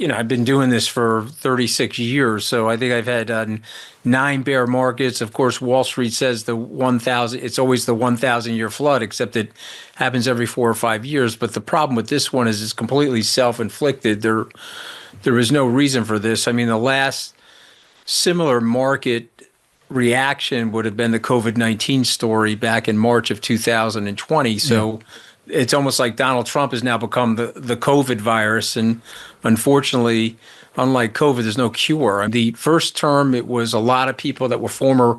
I've been doing this for 36 years, so I think I've had 9 bear markets. Of course, Wall Street says it's always the 1,000-year flood, except it happens every 4 or 5 years. But the problem with this one is it's completely self-inflicted. There is no reason for this. I mean, the last similar market reaction would have been the COVID-19 story back in March of 2020. So it's almost like Donald Trump has now become the COVID virus. And unfortunately, unlike COVID, there's no cure. The first term, it was a lot of people that were former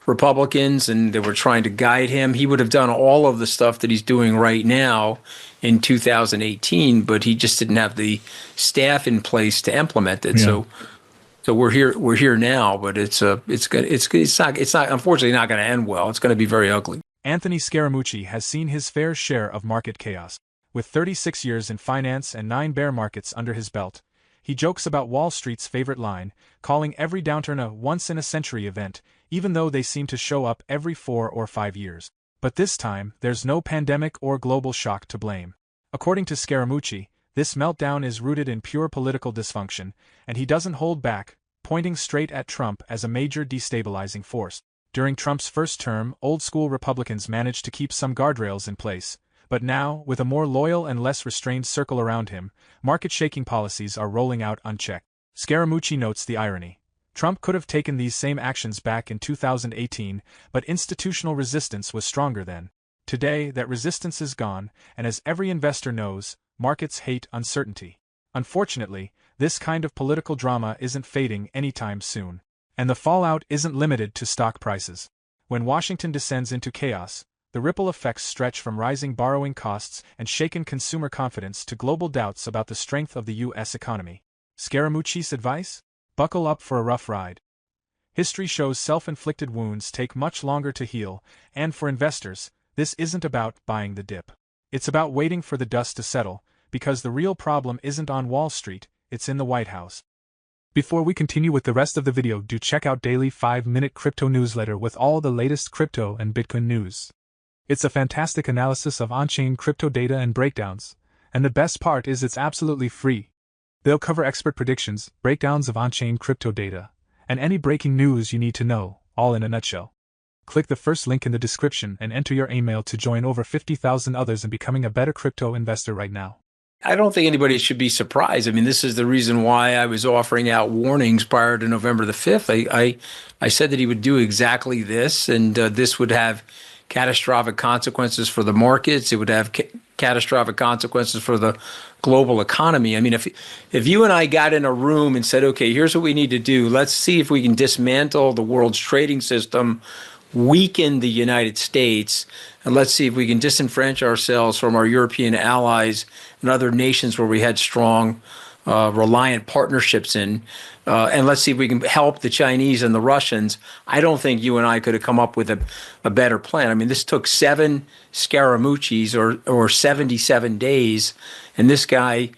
Republicans and they were trying to guide him. He would have done all of the stuff that he's doing right now in 2018, but he just didn't have the staff in place to implement it. So we're here now, but it's not unfortunately not going to end well. It's going to be very ugly. Anthony Scaramucci has seen his fair share of market chaos. With 36 years in finance and 9 bear markets under his belt, he jokes about Wall Street's favorite line, calling every downturn a once-in-a-century event, even though they seem to show up every 4 or 5 years. But this time, there's no pandemic or global shock to blame. According to Scaramucci, this meltdown is rooted in pure political dysfunction, and he doesn't hold back, pointing straight at Trump as a major destabilizing force. During Trump's first term, old-school Republicans managed to keep some guardrails in place, but now, with a more loyal and less restrained circle around him, market-shaking policies are rolling out unchecked. Scaramucci notes the irony. Trump could have taken these same actions back in 2018, but institutional resistance was stronger then. Today, that resistance is gone, and as every investor knows, markets hate uncertainty. Unfortunately, this kind of political drama isn't fading anytime soon. And the fallout isn't limited to stock prices. When Washington descends into chaos, the ripple effects stretch from rising borrowing costs and shaken consumer confidence to global doubts about the strength of the U.S. economy. Scaramucci's advice? Buckle up for a rough ride. History shows self-inflicted wounds take much longer to heal, and for investors, this isn't about buying the dip. It's about waiting for the dust to settle, because the real problem isn't on Wall Street, it's in the White House. Before we continue with the rest of the video, do check out daily 5-minute crypto newsletter with all the latest crypto and Bitcoin news. It's a fantastic analysis of on-chain crypto data and breakdowns, and the best part is it's absolutely free. They'll cover expert predictions, breakdowns of on-chain crypto data, and any breaking news you need to know, all in a nutshell. Click the first link in the description and enter your email to join over 50,000 others in becoming a better crypto investor right now. I don't think anybody should be surprised. I mean, this is the reason why I was offering out warnings prior to November the 5th. I said that he would do exactly this, and this would have catastrophic consequences for the markets. It would have catastrophic consequences for the global economy. I mean, if you and I got in a room and said, okay, here's what we need to do. Let's see if we can dismantle the world's trading system, weaken the United States, and let's see if we can disenfranchise ourselves from our European allies and other nations where we had strong, reliant partnerships in. And let's see if we can help the Chinese and the Russians. I don't think you and I could have come up with a better plan. I mean, this took 7 Scaramucci's or 77 days, and this guy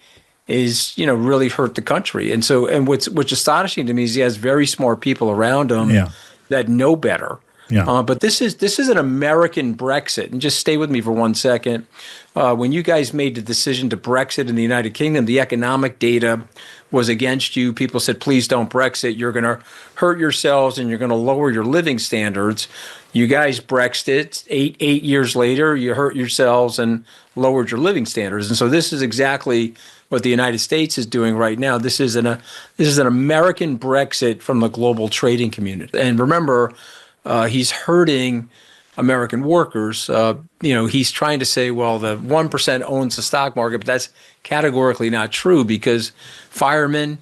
is, really hurt the country. And what's astonishing to me is he has very smart people around him that know better. Yeah. But this is an American Brexit. And just stay with me for 1 second. When you guys made the decision to Brexit in the United Kingdom, the economic data was against you. People said, please don't Brexit. You're going to hurt yourselves and you're going to lower your living standards. You guys Brexit. Eight years later, you hurt yourselves and lowered your living standards. And so this is exactly what the United States is doing right now. This is an American Brexit from the global trading community. And remember, he's hurting American workers. He's trying to say, well, the 1% owns the stock market, but that's categorically not true because firemen,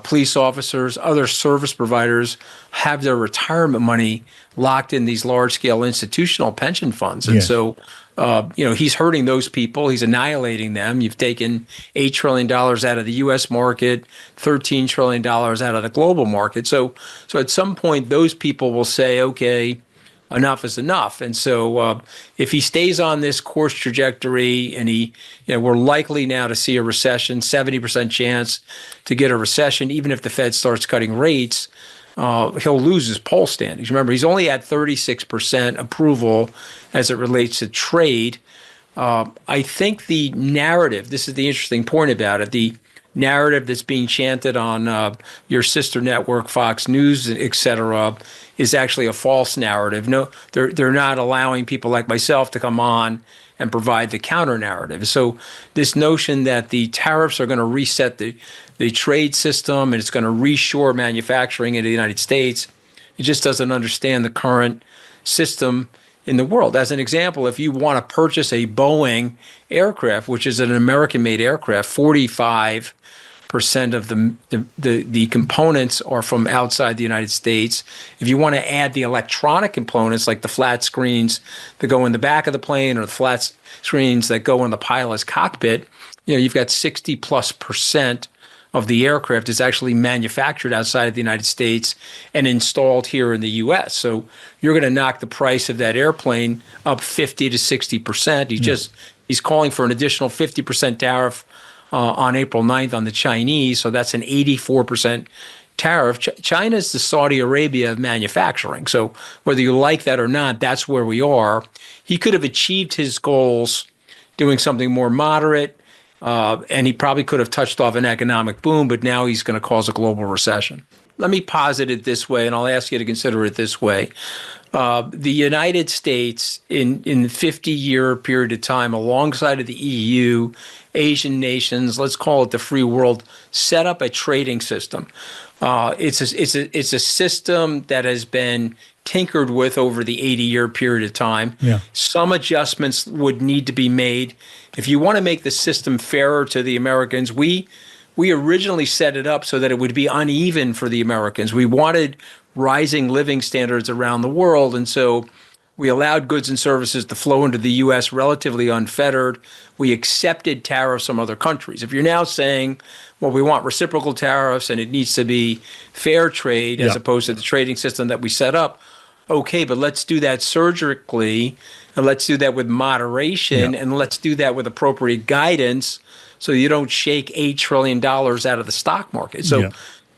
police officers, other service providers have their retirement money locked in these large-scale institutional pension funds. And so, he's hurting those people. He's annihilating them. You've taken $8 trillion out of the U.S. market, $13 trillion out of the global market. So at some point, those people will say, okay, enough is enough. And so if he stays on this course trajectory and we're likely now to see a recession, 70% chance to get a recession, even if the Fed starts cutting rates, he'll lose his poll standings. Remember, he's only at 36% approval as it relates to trade. I think the narrative, this is the interesting point about it, the narrative that's being chanted on your sister network, Fox News, et cetera, is actually a false narrative. No, they're not allowing people like myself to come on and provide the counter narrative. So this notion that the tariffs are going to reset the trade system and it's going to reshore manufacturing in the United States, it just doesn't understand the current system in the world. As an example, if you want to purchase a Boeing aircraft, which is an American-made aircraft, 45% of the components are from outside the United States. If you want to add the electronic components, like the flat screens that go in the back of the plane or the flat screens that go in the pilot's cockpit, you've got 60+% of the aircraft is actually manufactured outside of the United States and installed here in the U.S. So you're going to knock the price of that airplane up 50 to 60%. He's calling for an additional 50% tariff on April 9th on the Chinese. So that's an 84% tariff. China is the Saudi Arabia of manufacturing. So whether you like that or not, that's where we are. He could have achieved his goals doing something more moderate. And he probably could have touched off an economic boom, but now he's going to cause a global recession. Let me posit it this way, and I'll ask you to consider it this way. The United States, in the 50-year period of time, alongside of the EU, Asian nations, let's call it the free world, set up a trading system. It's a system that has been tinkered with over the 80-year period of time. Yeah. Some adjustments would need to be made. If you want to make the system fairer to the Americans, we originally set it up so that it would be uneven for the Americans. We wanted rising living standards around the world, and so we allowed goods and services to flow into the U.S. relatively unfettered. We accepted tariffs from other countries. If you're now saying, well, we want reciprocal tariffs and it needs to be fair trade as opposed to the trading system that we set up, okay, but let's do that surgically, and let's do that with moderation, and let's do that with appropriate guidance so you don't shake $8 trillion out of the stock market. So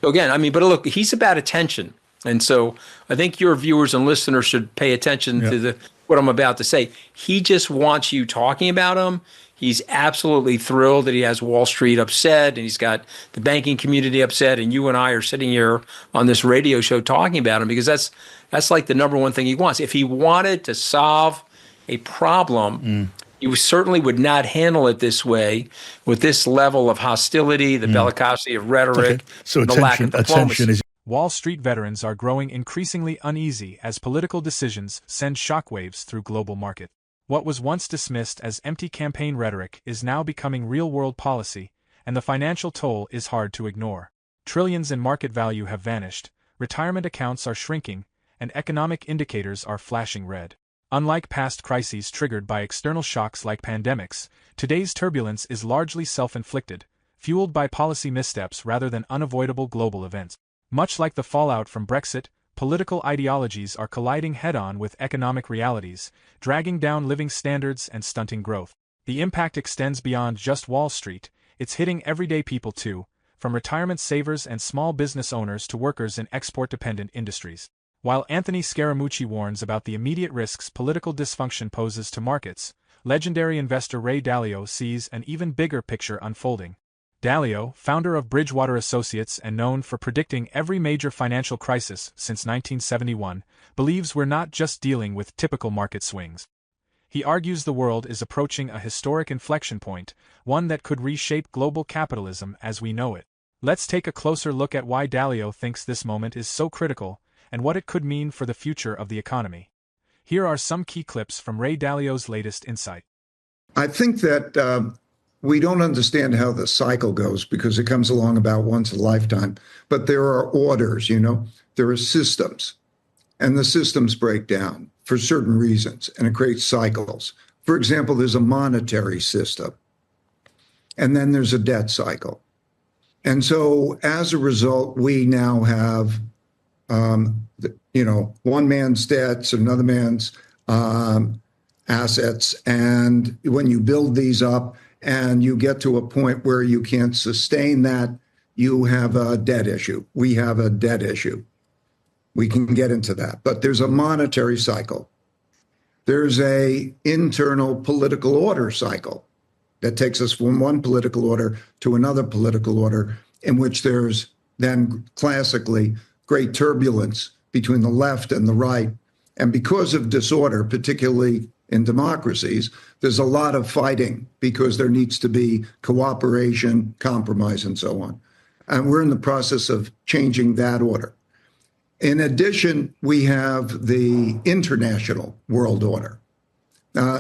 again, but look, he's about attention. And so I think your viewers and listeners should pay attention to what I'm about to say. He just wants you talking about him. He's absolutely thrilled that he has Wall Street upset and he's got the banking community upset. And you and I are sitting here on this radio show talking about him because that's like the number one thing he wants. If he wanted to solve a problem, he certainly would not handle it this way with this level of hostility, the bellicosity of rhetoric, so the lack of diplomacy. Wall Street veterans are growing increasingly uneasy as political decisions send shockwaves through global market. What was once dismissed as empty campaign rhetoric is now becoming real-world policy, and the financial toll is hard to ignore. Trillions in market value have vanished, retirement accounts are shrinking, and economic indicators are flashing red. Unlike past crises triggered by external shocks like pandemics, today's turbulence is largely self-inflicted, fueled by policy missteps rather than unavoidable global events. Much like the fallout from Brexit, political ideologies are colliding head-on with economic realities, dragging down living standards and stunting growth. The impact extends beyond just Wall Street, it's hitting everyday people too, from retirement savers and small business owners to workers in export-dependent industries. While Anthony Scaramucci warns about the immediate risks political dysfunction poses to markets, legendary investor Ray Dalio sees an even bigger picture unfolding. Dalio, founder of Bridgewater Associates and known for predicting every major financial crisis since 1971, believes we're not just dealing with typical market swings. He argues the world is approaching a historic inflection point, one that could reshape global capitalism as we know it. Let's take a closer look at why Dalio thinks this moment is so critical and what it could mean for the future of the economy. Here are some key clips from Ray Dalio's latest insight. I think that we don't understand how the cycle goes because it comes along about once a lifetime. But there are orders, there are systems, and the systems break down for certain reasons, and it creates cycles. For example, there's a monetary system, and then there's a debt cycle. And so as a result, we now have, one man's debts, another man's assets. And when you build these up, and you get to a point where you can't sustain that, you have a debt issue. We have a debt issue. We can get into that. But there's a monetary cycle. There's a internal political order cycle. that takes us from one political order to another political order, in which there's then classically great turbulence between the left and the right. And because of disorder, particularly in democracies, there's a lot of fighting because there needs to be cooperation, compromise, and so on. And we're in the process of changing that order. In addition, we have the international world order.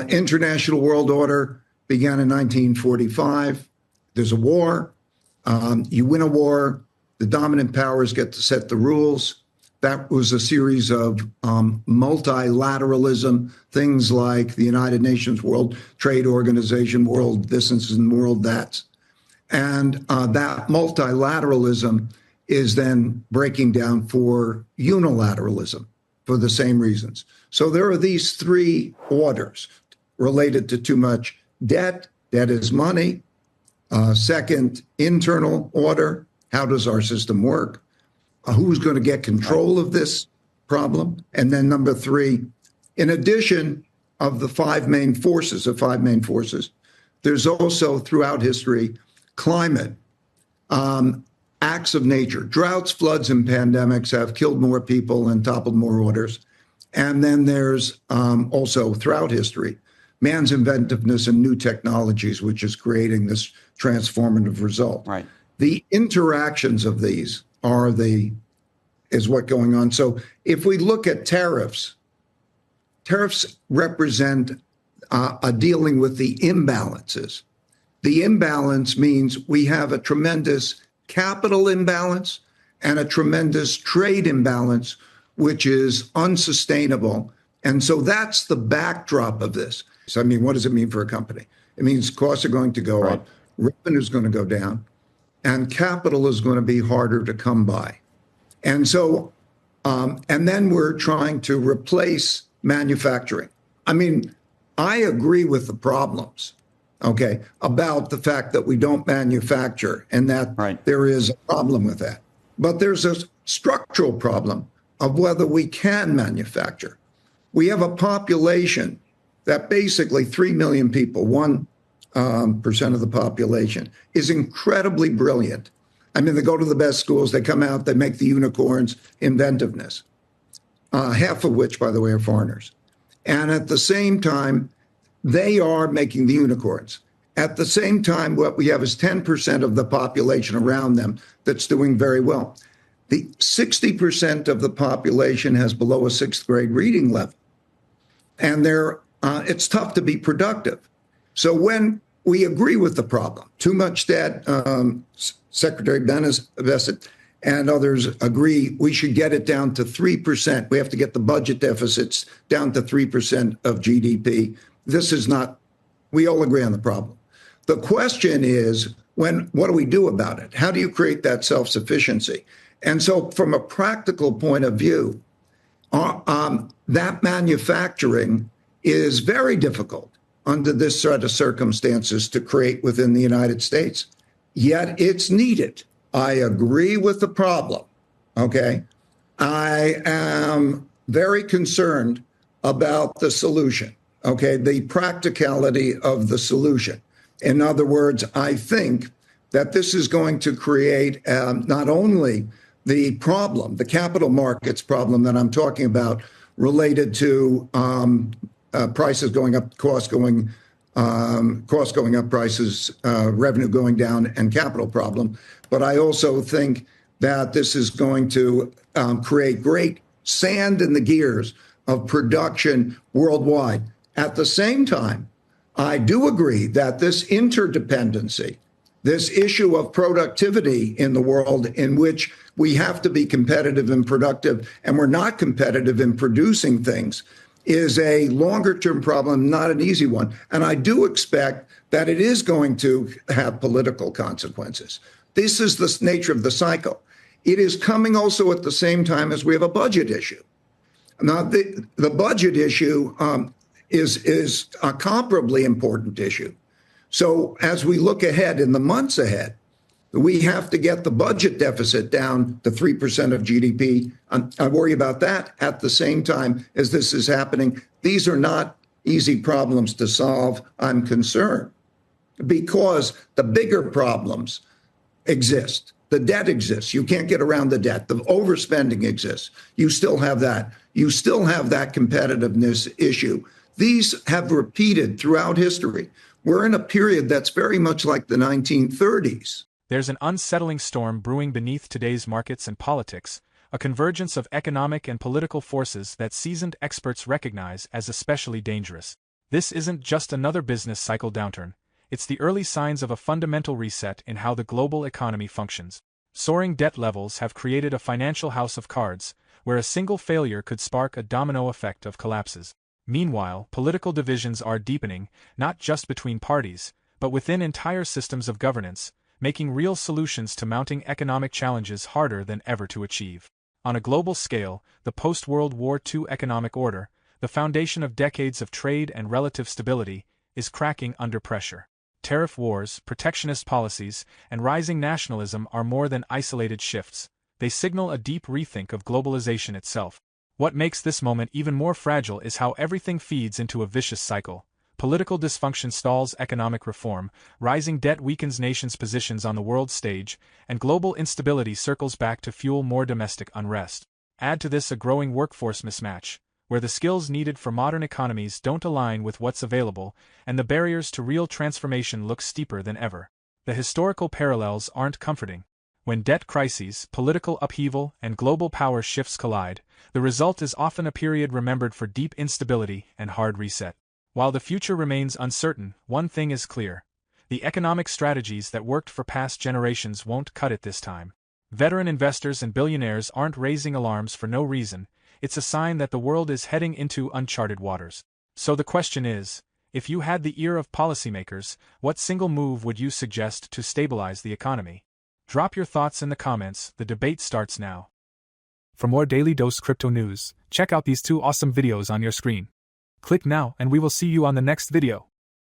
International world order began in 1945. There's a war. You win a war. The dominant powers get to set the rules. That was a series of multilateralism, things like the United Nations, World Trade Organization, World This and World That. And that multilateralism is then breaking down for unilateralism for the same reasons. So there are these three orders related to too much debt. Debt is money. Second, internal order. How does our system work? Who's going to get control of this problem? And then number three, in addition of the five main forces, there's also throughout history climate, acts of nature. Droughts, floods, and pandemics have killed more people and toppled more orders. And then there's also throughout history, man's inventiveness and new technologies, which is creating this transformative result. Right. The interactions of these is what's going on. So if we look at tariffs represent a dealing with the imbalances. The imbalance means we have a tremendous capital imbalance and a tremendous trade imbalance, which is unsustainable. And so that's the backdrop of this. So, I mean, what does it mean for a company? It means costs are going to go up, revenue is going to go down, and capital is going to be harder to come by. And so, and then we're trying to replace manufacturing. I mean, I agree with the problems, okay, about the fact that we don't manufacture and that there is a problem with that. But there's a structural problem of whether we can manufacture. We have a population that basically 3 million people, 1% of the population, is incredibly brilliant. I mean, they go to the best schools, they come out, they make the unicorns, inventiveness, half of which, by the way, are foreigners. And at the same time, they are making the unicorns. At the same time, what we have is 10% of the population around them that's doing very well. The 60% of the population has below a sixth grade reading level. And it's tough to be productive. So when we agree with the problem, too much debt, Secretary Bessent and others agree we should get it down to 3%. We have to get the budget deficits down to 3% of GDP. This is not, we all agree on the problem. The question is, what do we do about it? How do you create that self-sufficiency? And so from a practical point of view, that manufacturing is very difficult under this set of circumstances to create within the United States. Yet it's needed. I agree with the problem, okay? I am very concerned about the solution, okay? The practicality of the solution. In other words, I think that this is going to create not only the problem, the capital markets problem that I'm talking about related to prices going up, costs going up, prices, revenue going down, and capital problem. But I also think that this is going to create great sand in the gears of production worldwide. At the same time, I do agree that this interdependency, this issue of productivity in the world in which we have to be competitive and productive, and we're not competitive in producing things, is a longer-term problem, not an easy one. And I do expect that it is going to have political consequences. This is the nature of the cycle. It is coming also at the same time as we have a budget issue. Now, the budget issue is a comparably important issue. So as we look ahead in the months ahead, we have to get the budget deficit down to 3% of GDP. I worry about that at the same time as this is happening. These are not easy problems to solve. I'm concerned because the bigger problems exist. The debt exists. You can't get around the debt. The overspending exists. You still have that. You still have that competitiveness issue. These have repeated throughout history. We're in a period that's very much like the 1930s. There's an unsettling storm brewing beneath today's markets and politics, a convergence of economic and political forces that seasoned experts recognize as especially dangerous. This isn't just another business cycle downturn. It's the early signs of a fundamental reset in how the global economy functions. Soaring debt levels have created a financial house of cards, where a single failure could spark a domino effect of collapses. Meanwhile, political divisions are deepening, not just between parties, but within entire systems of governance, making real solutions to mounting economic challenges harder than ever to achieve. On a global scale, the post-World War II economic order, the foundation of decades of trade and relative stability, is cracking under pressure. Tariff wars, protectionist policies, and rising nationalism are more than isolated shifts. They signal a deep rethink of globalization itself. What makes this moment even more fragile is how everything feeds into a vicious cycle. Political dysfunction stalls economic reform, rising debt weakens nations' positions on the world stage, and global instability circles back to fuel more domestic unrest. Add to this a growing workforce mismatch, where the skills needed for modern economies don't align with what's available, and the barriers to real transformation look steeper than ever. The historical parallels aren't comforting. When debt crises, political upheaval, and global power shifts collide, the result is often a period remembered for deep instability and hard reset. While the future remains uncertain, one thing is clear. The economic strategies that worked for past generations won't cut it this time. Veteran investors and billionaires aren't raising alarms for no reason. It's a sign that the world is heading into uncharted waters. So the question is, if you had the ear of policymakers, what single move would you suggest to stabilize the economy? Drop your thoughts in the comments, the debate starts now. For more Daily Dose Crypto news, check out these two awesome videos on your screen. Click now and we will see you on the next video.